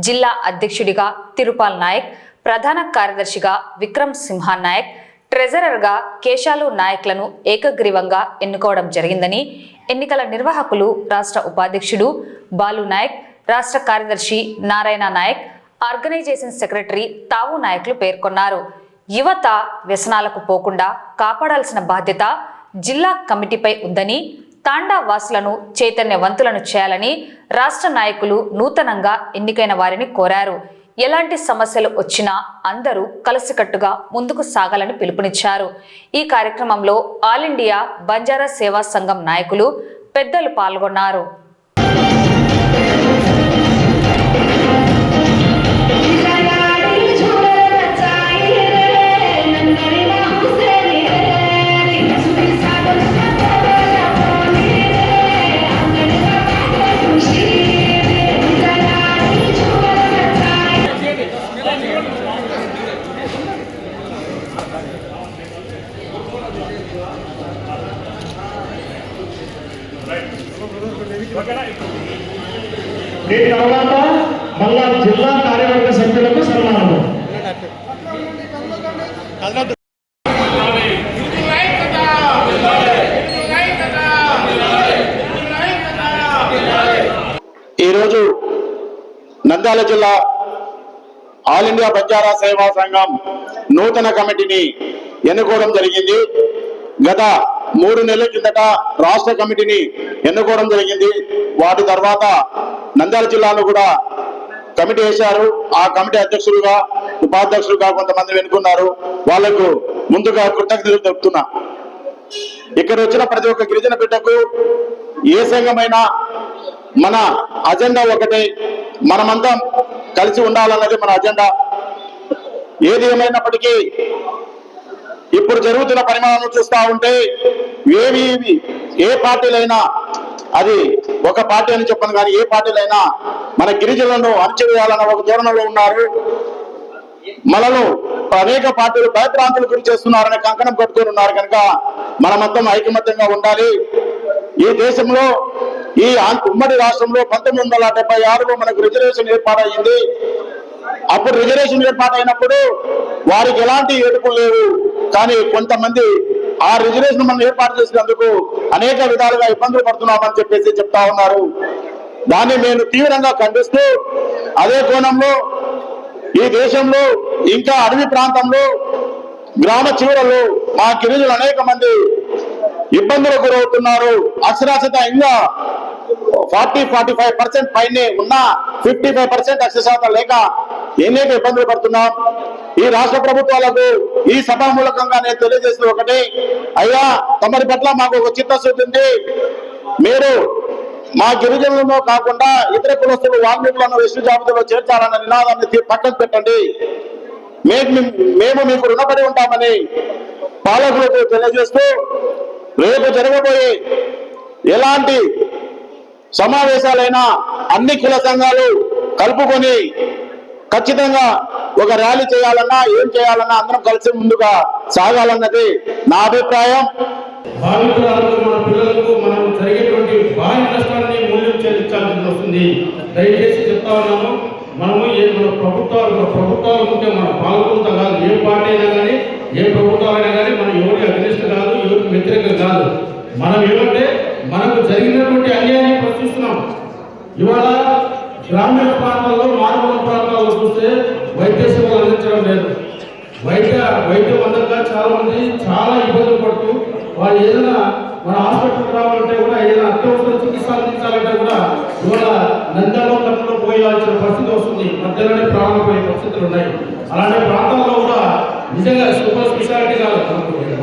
జిల్లా అధ్యక్షుడిగా తిరుపాల్ నాయక్, ప్రధాన కార్యదర్శిగా విక్రమ్ సింహా నాయక్, ట్రెజరర్గా కేశాలు నాయక్లను ఏకగ్రీవంగా ఎన్నుకోవడం జరిగిందని ఎన్నికల నిర్వాహకులు రాష్ట్ర ఉపాధ్యక్షుడు బాలు నాయక్, రాష్ట్ర కార్యదర్శి నారాయణ నాయక్, ఆర్గనైజేషన్ సెక్రటరీ తావు నాయకులు పేర్కొన్నారు. యువత వ్యసనాలకు పోకుండా కాపాడాల్సిన బాధ్యత జిల్లా కమిటీపై ఉందని, తాండా వాసులను చైతన్యవంతులను చేయాలని రాష్ట్ర నాయకులు నూతనంగా ఎన్నికైన వారిని కోరారు. ఎలాంటి సమస్యలు వచ్చినా అందరూ కలిసికట్టుగా ముందుకు సాగాలని పిలుపునిచ్చారు. ఈ కార్యక్రమంలో ఆల్ ఇండియా బంజారా సేవా సంఘం నాయకులు, పెద్దలు పాల్గొన్నారు.
దీని తర్వాత మళ్ళా జిల్లా కార్యవర్గ సభ్యులకు సన్మానము.
ఈరోజు నంద్యాల జిల్లా ఆల్ ఇండియా బంజారా సేవా సంఘం నూతన కమిటీని ఎన్నుకోవడం జరిగింది. గత 3 నెలల కిందట రాష్ట్ర కమిటీని ఎన్నుకోవడం జరిగింది. వాటి తర్వాత నంద్యాల జిల్లాలో కూడా కమిటీ వేశారు. ఆ కమిటీ అధ్యక్షులుగా, ఉపాధ్యక్షులుగా కొంతమంది ఎన్నుకున్నారు. వాళ్లకు ముందుగా కృతజ్ఞతలు చెప్తున్నా. ఇక్కడ వచ్చిన ప్రతి ఒక్క గిరిజన బిడ్డకు ఏ సంఘమైనా మన అజెండా ఒకటే, మనమంతా కలిసి ఉండాలన్నది మన అజెండా. ఏది ఏమైనప్పటికీ ఇప్పుడు జరుగుతున్న పరిమాణం చూస్తూ ఉంటే ఏ పార్టీలైనా, అది ఒక పార్టీ అని చెప్పను కానీ ఏ పార్టీలైనా మన గిరిజనులను అణచివేయాలన్న ఒక ధోరణిలో ఉన్నారు. మనలో అనేక పార్టీలు భయభ్రాంతులు గురి చేస్తున్నారని కంకణం కట్టుకొని ఉన్నారు. కనుక మనమంతా ఐకమత్యంగా ఉండాలి. ఈ దేశంలో, ఈ ఉమ్మడి రాష్ట్రంలో 1976లో మనకు రిజర్వేషన్ ఏర్పాటైంది. అప్పుడు రిజర్వేషన్ ఏర్పాటైనప్పుడు వారికి ఎలాంటి ఏడుపులు లేవు. కానీ కొంతమంది ఆ రిజర్వేషన్ మనం ఏర్పాటు చేసినందుకు అనేక విధాలుగా ఇబ్బందులు పడుతున్నామని చెప్పేసి చెప్తా ఉన్నారు. దాన్ని నేను తీవ్రంగా ఖండిస్తూ, అదే కోణంలో ఈ దేశంలో ఇంకా అడవి ప్రాంతంలో, గ్రామ చివరలో మా గిరిజనులు అనేక మంది ఇబ్బందులకు గురవుతున్నారు. అక్షరాస్యత ఇంకా 40-45% పైనే ఉన్న 55% అక్షరాస్యత లేక అనేక ఇబ్బందులు పడుతున్నాం. ఈ రాష్ట్ర ప్రభుత్వాలకు ఈ సభా మూలకంగా నేను తెలియజేసిన ఒకటి, అయ్యా తమరి పట్ల మాకు ఒక చిత్తశుద్ధి ఉంది. మీరు మా గిరిజనులను కాకుండా ఇతర కులస్తులు, వాల్మీకులను ఎస్టీ జాబితాలో చేర్చాలన్న నినాదాన్ని పక్కన పెట్టండి. మేము మీకు రుణపడి ఉంటామని పాలకులకు తెలియజేస్తూ, రేపు జరగబోయే ఎలాంటి సమావేశాలైనా అన్ని కుల సంఘాలు కలుపుకొని ఖచ్చితంగా
ఒక ర్యాలీ చేయాలన్నా ఏం చేయాలన్నా అందరం కలిసి ముందుగా సాగాలన్నది నా అభిప్రాయం. భావితరాలకు మన పిల్లలకు మనం జరిగేటువంటి భారీ నష్టాన్ని మూల్యం చెల్లించాల్సి వస్తుంది. దయచేసి చెప్తా ఉన్నాము, మనము మన ప్రభుత్వాలు ఉంటే మన పాలకులతో కాదు, ఏ పార్టీ అయినా కానీ ఏ ప్రభుత్వాలైనా కానీ మనం ఎవరి అగ్నిస్ట్ కాదు, ఎవరికి వ్యతిరేకం కాదు. మనం ఏమంటే మనకు జరిగినటువంటి అన్యాయాన్ని ప్రశ్నిస్తున్నాం. ఇవాళ గ్రామీణ ప్రాంతాల్లో మారుమూల ప్రాంతాల్లో చూస్తే వైద్య సేవలు అందించడం లేదు. వైద్యం అందక చాలా మంది చాలా ఇబ్బందులు పడుతూ వాళ్ళు ఏదైనా మన హాస్పిటల్కి రావాలంటే కూడా ఏదైనా అత్యవసర చికిత్స అందించాలంటే కూడా ఇవాళ నంద్యాలలో కన్నులో పోయాల్సిన పరిస్థితి వస్తుంది. మధ్యలోనే ప్రారంభమయ్యే పరిస్థితులు ఉన్నాయి. అలాంటి ప్రాంతాల్లో కూడా నిజంగా సూపర్ స్పెషాలిటీ కాదు,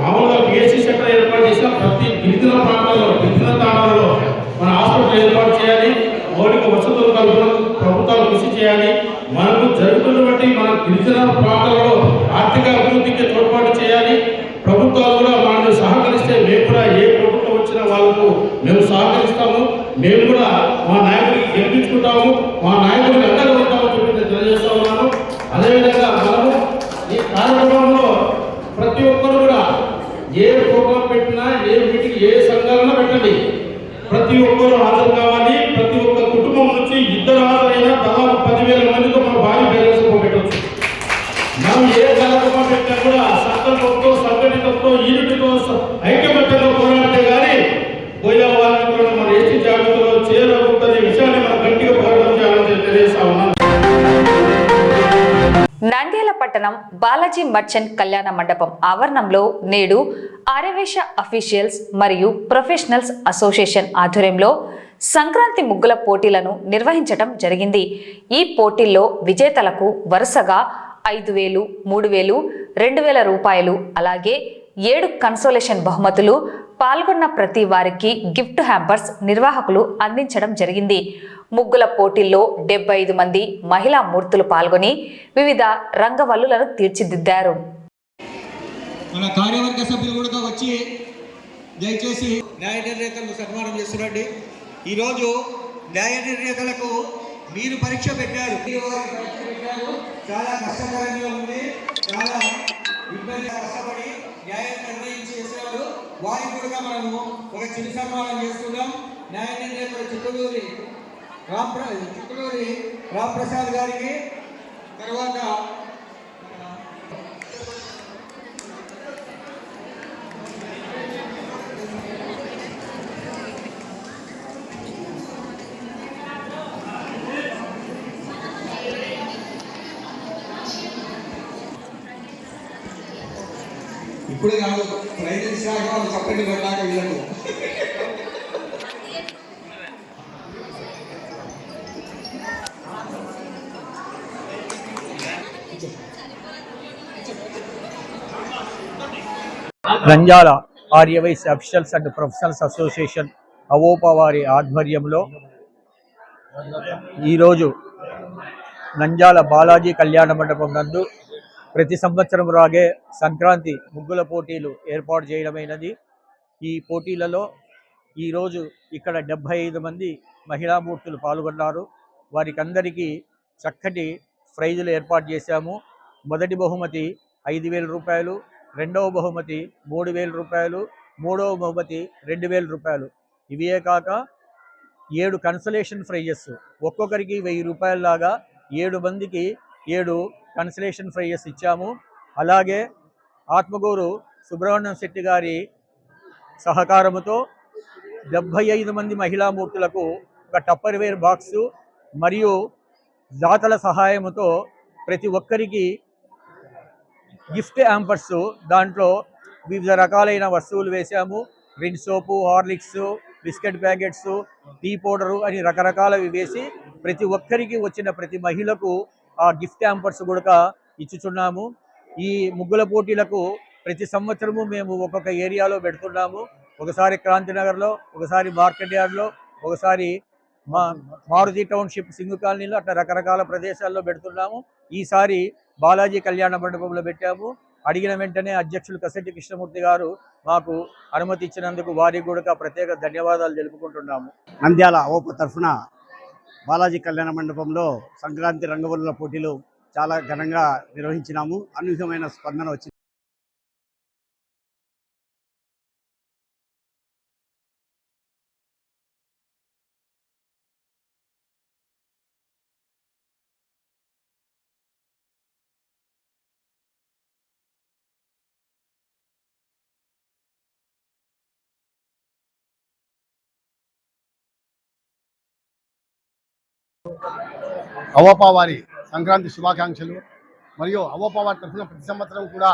మామూలుగా పిహెచ్సి సెంటర్ ఏర్పాటు చేసిన ప్రతి గిరిజన ప్రాంతాల్లో గిరిజన తాండాలలో మన హాస్పిటల్ ఏర్పాటు చేయాలి. మౌలిక వసతులు కల్పన ప్రభుత్వాలు కృషి చేయాలి. మనకు జరుగుతున్నటువంటి మన గిరిజన ప్రాంతాలలో ఆర్థిక అభివృద్ధికి తోడ్పాటు చేయాలి. ప్రభుత్వాలు కూడా మనల్ని సహకరిస్తే మేము కూడా ఏ ప్రభుత్వం వచ్చినా వాళ్ళకు మేము సహకరిస్తాము. మేము కూడా మా నాయకుడికి గెలిపించుకుంటాము, మా నాయకుడికి అండగా ఉంటామని చెప్పి తెలియజేస్తా ఉన్నాను. అదేవిధంగా మనము ఈ కార్యక్రమంలో ప్రతి ఒక్కరు కూడా ఏ ప్రోగ్రాం పెట్టినా, ఏ మీటింగ్, ఏ సంఘాలను పెట్టండి, ప్రతి ఒక్కరు హాజరు కావాలి. ప్రతి ఒక్క కుటుంబం నుంచి ఇద్దరు హాజరైనా దాదాపు 10,000 మందితో మన భారీ పేరెంట్స్ పెట్టవచ్చు. మనం ఏ కార్యక్రమం పెట్టినా కూడా సంకల్పంతో, సంఘటితంతో, యూనిట్తో, ఐక్యమత్యంతో పోరాడితే కానీ పోయే వాళ్ళని కూడా మన ఎస్టీ జాబితాలో చేరవుతుందనే విషయాన్ని మనం గట్టిగా పోరాటం చేయాలని తెలియజేస్తా ఉన్నాను.
నంద్యాల పట్టణం బాలాజీ మర్చెంట్ కళ్యాణ మండపం ఆవరణంలో నేడు ఆర్యవేశ అఫీషియల్స్ మరియు ప్రొఫెషనల్స్ అసోసియేషన్ ఆధ్వర్యంలో సంక్రాంతి ముగ్గుల పోటీలను నిర్వహించడం జరిగింది. ఈ పోటీల్లో విజేతలకు వరుసగా 5,000, 3,000, 2,000 రూపాయలు అలాగే 7 కన్సోలేషన్ బహుమతులు, పాల్గొన్న ప్రతి వారికి గిఫ్ట్ హ్యాంపర్స్ నిర్వాహకులు అందించడం జరిగింది. ముగ్గుల పోటీల్లో 75 మంది మహిళా మూర్తులు పాల్గొని వివిధ రంగవల్లులను తీర్చిదిద్దారు.
మన కార్యవర్గ సభ్యులు కూడా వచ్చి దయచేసి న్యాయ నిర్ణేతలకు సన్మానం చేస్తున్నట్టు. ఈరోజు న్యాయ నిర్ణేతలకు మీరు పరీక్ష పెట్టారు, చాలా కష్టకరంగా ఉంది, చాలా ఇబ్బందిగా కష్టపడి న్యాయం నిర్ణయించి చేసేవారు. వారికి కూడా మనము ఒక చిరు సన్మానం చేస్తున్నాం. న్యాయ నిర్ణేతలు చిత్తూరి రాంప్రసాద్ గారికి, తర్వాత ఇప్పుడు కాదు ప్రైజ్ ఇచ్చాక వాళ్ళు సపరేట్ పెట్టాక వీళ్ళకు
Nandyal Aryavysya officials and professionals association AVOPA వారి ఆధ్వర్యంలో ఈరోజు నంద్యాల బాలాజీ కళ్యాణ మండపం నందు ప్రతి సంవత్సరం రాగే సంక్రాంతి ముగ్గుల పోటీలు ఏర్పాటు చేయడమైనది. ఈ పోటీలలో ఈరోజు ఇక్కడ 75 మంది మహిళామూర్తులు పాల్గొన్నారు. వారికి అందరికీ చక్కటి ప్రైజులు ఏర్పాటు చేశాము. మొదటి బహుమతి 5,000 రూపాయలు, రెండవ బహుమతి 3,000 రూపాయలు, మూడవ బహుమతి 2,000 రూపాయలు. ఇవే కాక 7 కన్సలేషన్ ప్రైజెస్, ఒక్కొక్కరికి 1,000 రూపాయలలాగా 7 మందికి 7 కన్సలేషన్ ప్రైజెస్ ఇచ్చాము. అలాగే ఆత్మగూరు సుబ్రహ్మణ్యం శెట్టి గారి సహకారముతో 75 మంది మహిళామూర్తులకు ఒక టప్పర్వేర్ బాక్సు మరియు దాతల సహాయముతో ప్రతి ఒక్కరికి గిఫ్ట్ హ్యాంపర్స్, దాంట్లో వివిధ రకాలైన వస్తువులు వేశాము. Rin soap, Horlicks, biscuit packets, tea powder అని రకరకాలవి వేసి ప్రతి ఒక్కరికి వచ్చిన ప్రతి మహిళకు ఆ గిఫ్ట్ హ్యాంపర్స్ కూడా ఇచ్చుచున్నాము. ఈ ముగ్గుల పోటీలకు ప్రతి సంవత్సరము మేము ఒక్కొక్క ఏరియాలో పెడుతున్నాము. ఒకసారి క్రాంతినగర్లో, ఒకసారి మార్కెట్ యార్డ్లో, ఒకసారి మారుతి టౌన్షిప్ సింగు కాలనీలో, అట్లా రకరకాల ప్రదేశాల్లో పెడుతున్నాము. ఈసారి బాలాజీ కళ్యాణ మండపంలో పెట్టాము. అడిగిన వెంటనే అధ్యక్షులు కసెట్టి కృష్ణమూర్తి గారు మాకు అనుమతి ఇచ్చినందుకు వారికి కూడా ప్రత్యేక ధన్యవాదాలు తెలుపుకుంటున్నాము.
నంద్యాల ఓపు తరఫున బాలాజీ కళ్యాణ మండపంలో సంక్రాంతి రంగవల్లుల పోటీలు
చాలా ఘనంగా నిర్వహించినాము. అనూహ్యమైన స్పందన వచ్చింది.
అవోపా వారి సంక్రాంతి శుభాకాంక్షలు. మరియు అవోపా వారి తరఫున ప్రతి సంవత్సరం కూడా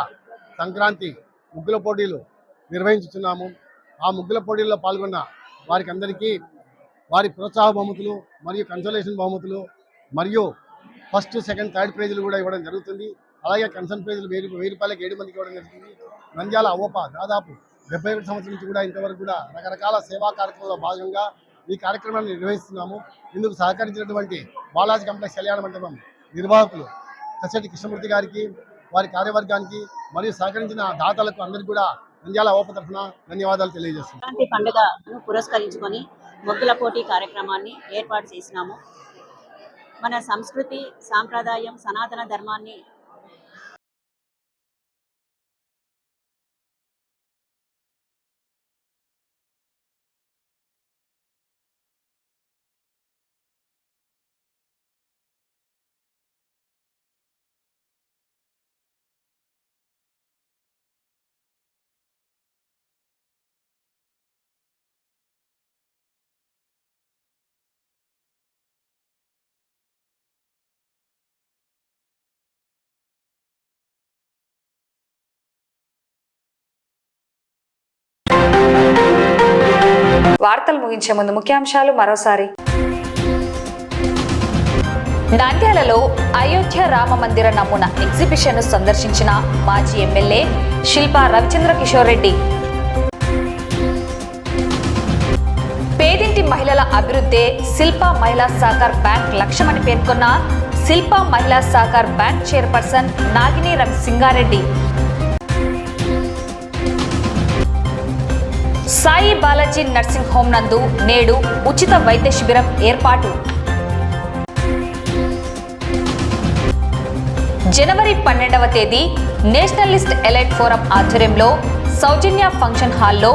సంక్రాంతి ముగ్గుల పోటీలు నిర్వహించుతున్నాము. ఆ ముగ్గుల పోటీల్లో పాల్గొన్న వారికి అందరికీ వారి ప్రోత్సాహ బహుమతులు మరియు కన్సోలేషన్ బహుమతులు మరియు ఫస్ట్, సెకండ్, థర్డ్ ప్రైజులు కూడా ఇవ్వడం జరుగుతుంది. అలాగే కన్సర్న్ ప్రైజులు 1000 రూపాయలకి 7 మందికి ఇవ్వడం జరుగుతుంది. నంద్యాల అవోపా దాదాపు 71 సంవత్సరం నుంచి కూడా ఇంతవరకు కూడా రకరకాల సేవా కార్యక్రమాల్లో భాగంగా ఈ కార్యక్రమాన్ని నిర్వహిస్తున్నాము. ఇందుకు సహకరించినటువంటి బాలాజీ కాంప్లెక్స్ కళ్యాణ మండపం నిర్వాహకులు కసటి కృష్ణమూర్తి గారికి, వారి కార్యవర్గానికి మరియు సహకరించిన దాతలకు అందరికీ కూడా నంద్యాల అవోపా తరఫున ధన్యవాదాలు తెలియజేస్తున్నాం.
సంక్రాంతి పండుగను పురస్కరించుకొని ముగ్గుల పోటీ కార్యక్రమాన్ని ఏర్పాటు చేసినాము. మన సంస్కృతి, సాంప్రదాయం, సనాతన ధర్మాన్ని
వార్తలు ముగించే ముందు ముఖ్యాంశాలు మరోసారి. నంద్యాలలో అయోధ్య రామ మందిర నమూనా ఎగ్జిబిషన్ ను సందర్శించిన మాజీ ఎమ్మెల్యే శిల్పా రవిచంద్ర కిషోర్ రెడ్డి. పేదింటి మహిళల అభివృద్ధే శిల్పా మహిళా సహకార్ బ్యాంక్ లక్ష్యమని పేర్కొన్న శిల్పా మహిళా సహకార్ బ్యాంక్ చైర్పర్సన్ నాగిని రవి సింగారెడ్డి. సాయి బాలాజీ నర్సింగ్ హోం నందు నేడు ఉచిత వైద్య శిబిరం ఏర్పాటు. జనవరి 12వ తేదీ నేషనలిస్ట్ ఎలైట్ ఫోరం ఆధ్వర్యంలో సౌజన్య ఫంక్షన్ హాల్లో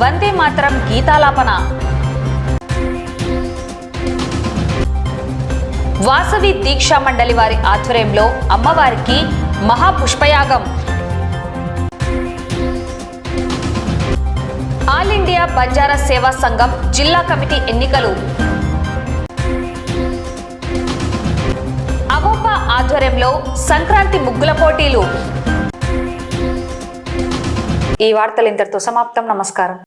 వందే మాతరం గీతాలాపన. వాసవి దీక్షా మండలి వారి ఆధ్వర్యంలో అమ్మవారికి మహాపుష్పయాగం. ఆల్ ఇండియా బంజారా సేవా సంఘం జిల్లా కమిటీ ఎన్నికలు. అవోపా ఆధ్వర్యంలో సంక్రాంతి ముగ్గుల పోటీలు. ఈ వార్తలు ఇంతటితో సమాప్తం. నమస్కారం.